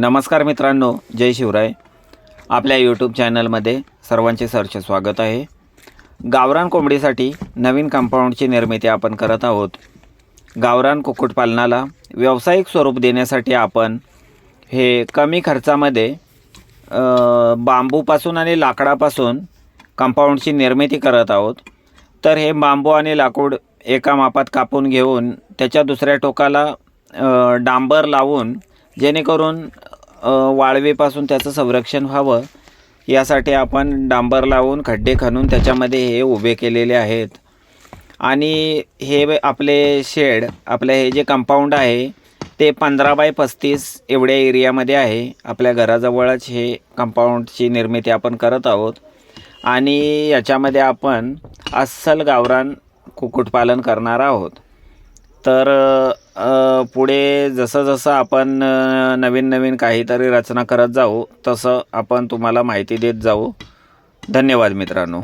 नमस्कार मित्रांनो, जय शिवराय. आपल्या यूट्यूब चॅनलमध्ये सर्वांचे सहर्ष स्वागत आहे. गावरान कोंबडीसाठी नवीन कंपाऊंडची निर्मिती आपण करत आहोत. गावरान कुक्कुटपालनाला व्यावसायिक स्वरूप देण्यासाठी आपण हे कमी खर्चामध्ये बांबूपासून आणि लाकडापासून कंपाऊंडची निर्मिती करत आहोत. तर हे बांबू आणि लाकूड एका मापात कापून घेऊन त्याच्या दुसऱ्या टोकाला डांबर लावून जेणेकरून वाळवीपासून त्याचं संरक्षण व्हावं यासाठी आपण डांबर लावून खड्डे खणून त्याच्यामध्ये हे उभे केलेले आहेत. आणि हे आपले शेड, आपले हे जे कंपाऊंड आहे ते 15 बाय 35 एवढ्या एरियामध्ये आहे. आपल्या घराजवळच हे कंपाऊंडची निर्मिती आपण करत आहोत आणि याच्यामध्ये आपण अस्सल गावरान कुक्कुटपालन करणार आहोत. तर पुढे जसं जसं आपण नवीन नवीन काहीतरी रचना करत जाऊ तसं आपण तुम्हाला माहिती देत जाऊ. धन्यवाद मित्रांनो.